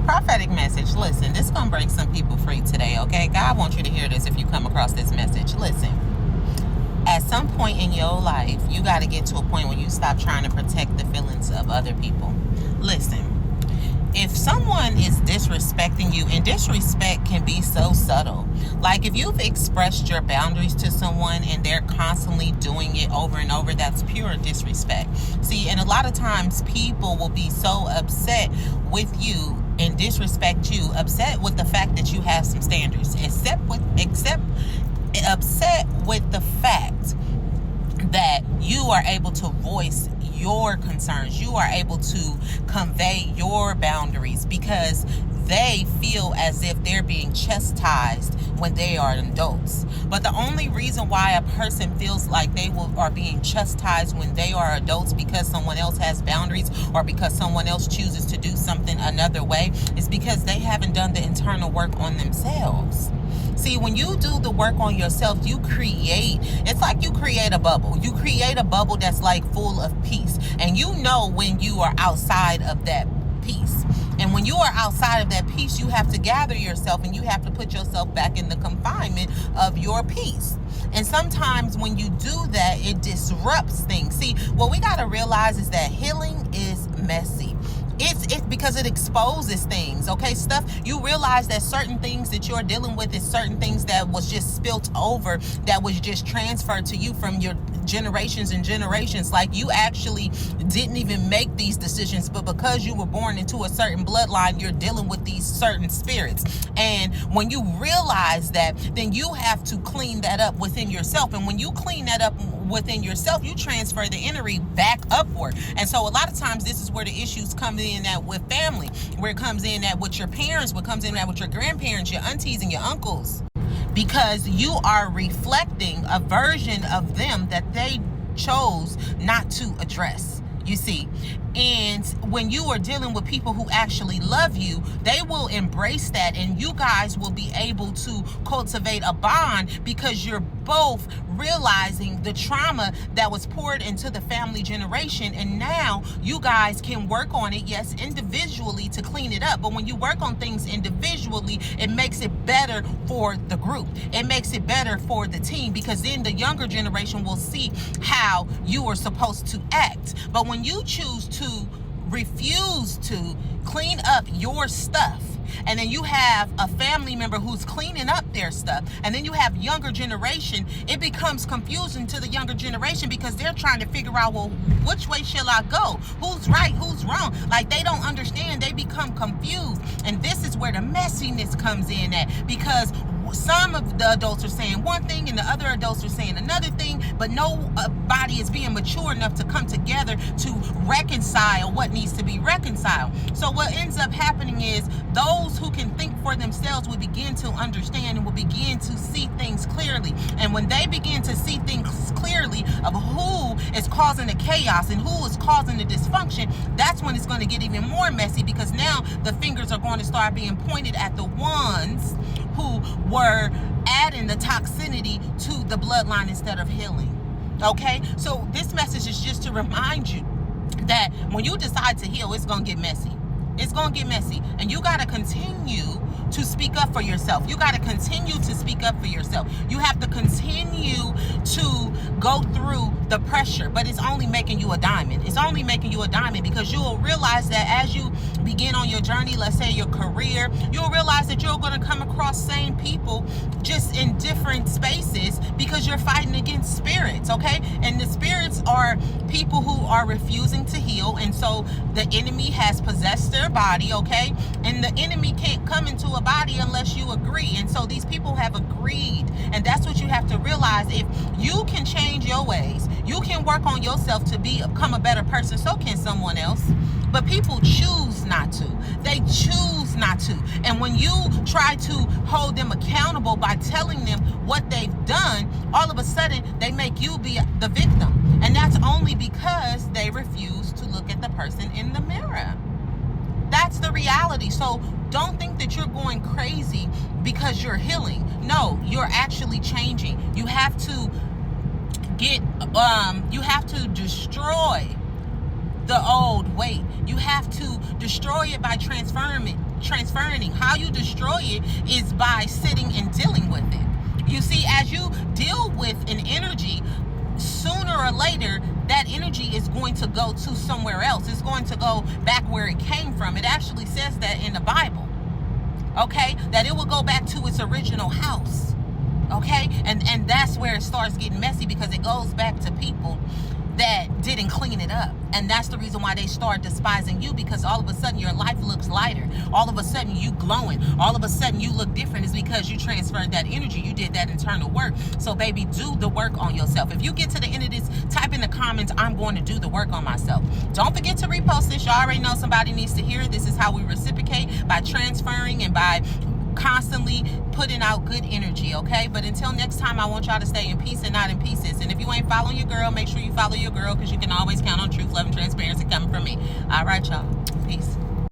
Prophetic message. Listen, this is going to break some people free today, okay? God wants you to hear this if you come across this message. Listen, at some point in your life, you got to get to a point where you stop trying to protect the feelings of other people. Listen, if someone is disrespecting you, and disrespect can be so subtle, like if you've expressed your boundaries to someone and they're constantly doing it over and over, that's pure disrespect. See, and a lot of times people will be so upset with you and disrespect you, upset with the fact that you have some standards, upset with the fact that you are able to voice your concerns. You are able to convey your boundaries because they feel as if they're being chastised when they are adults. But the only reason why a person feels like they are being chastised when they are adults because someone else has boundaries or because someone else chooses to do something another way is because they haven't done the internal work on themselves. See, when you do the work on yourself, it's like you create a bubble. You create a bubble that's like full of peace. And you know when you are outside of that peace. And when you are outside of that peace, you have to gather yourself and you have to put yourself back in the confinement of your peace. And sometimes when you do that, it disrupts things. See, what we got to realize is that healing is messy. It's because it exposes things, okay? Stuff, you realize that certain things that you're dealing with is certain things that was just spilt over, that was just transferred to you from your generations and generations. Like you actually didn't even make these decisions, but because you were born into a certain bloodline, you're dealing with these certain spirits. And when you realize that, then you have to clean that up within yourself. And when you clean that up within yourself, you transfer the energy back upward. And so a lot of times this is where the issues come in at with family, where it comes in at with your parents, what comes in at with your grandparents, your aunties and your uncles, because you are reflecting a version of them that they chose not to address. You see, and when you are dealing with people who actually love you, they will embrace that, and you guys will be able to cultivate a bond because you're both realizing the trauma that was poured into the family generation, and now you guys can work on it, yes, individually to clean it up. But when you work on things individually, it makes it better for the group. It makes it better for the team, because then the younger generation will see how you are supposed to act. But when you choose to refuse to clean up your stuff, and then you have a family member who's cleaning up their stuff, and then you have younger generation, it becomes confusing to the younger generation because they're trying to figure out, well, which way shall I go? Who's right? Who's wrong? Like, they don't understand. They become confused. And this is where the messiness comes in at, because some of the adults are saying one thing and the other adults are saying another thing, but nobody is being mature enough to come together to reconcile what needs to be reconciled. So what ends up happening is those who can think for themselves will begin to understand and will begin to see things clearly. And when they begin to see things clearly of who is causing the chaos and who is causing the dysfunction, that's when it's going to get even more messy, because now the fingers are going to start being pointed at the ones who were adding the toxicity to the bloodline instead of healing. Okay? So this message is just to remind you that when you decide to heal, it's going to get messy. It's going to get messy. And you got to continue to speak up for yourself. You got to continue to speak up for yourself. You have to continue to go through the pressure, but it's only making you a diamond. It's only making you a diamond because you will realize that as you begin on your journey, let's say your career, you'll realize that you're going to come across same people just in different spaces because you're fighting against spirits, okay? And the spirits are people who are refusing to heal, and so the enemy has possessed their body, okay? And the enemy can't come into a body unless you agree. And so these people have agreed, and that's what you have to realize. If you can change your ways, you can work on yourself to become a better person, so can someone else. But people choose not to. They choose not to. And when you try to hold them accountable by telling them what they've done, all of a sudden they make you be the victim. And that's only because they refuse to look at the person in the mirror. That's the reality. So don't think that you're going crazy because you're healing. No, you're actually changing. You have to destroy the old weight. You have to destroy it by transferring transferring. How you destroy it is by sitting and dealing with it. You see, as you deal with an energy, sooner or later, that energy is going to go to somewhere else. It's going to go back where it came from. It actually says that in the Bible, okay? That it will go back to its original house, okay? And that's where it starts getting messy, because it goes back to people that didn't clean it up. And that's the reason why they start despising you, because all of a sudden your life looks lighter. All of a sudden you glowing. All of a sudden you look different. Is because you transferred that energy. You did that internal work. So baby, do the work on yourself. If you get to the end of this, type in the comments, I'm going to do the work on myself. Don't forget to repost this. You already know somebody needs to hear it. This is how we reciprocate, by transferring and by constantly putting out good energy, okay? But until next time, I want y'all to stay in peace and not in pieces. And if you ain't following your girl, make sure you follow your girl, because you can always count on truth, love, and transparency coming from me. All right, y'all. Peace.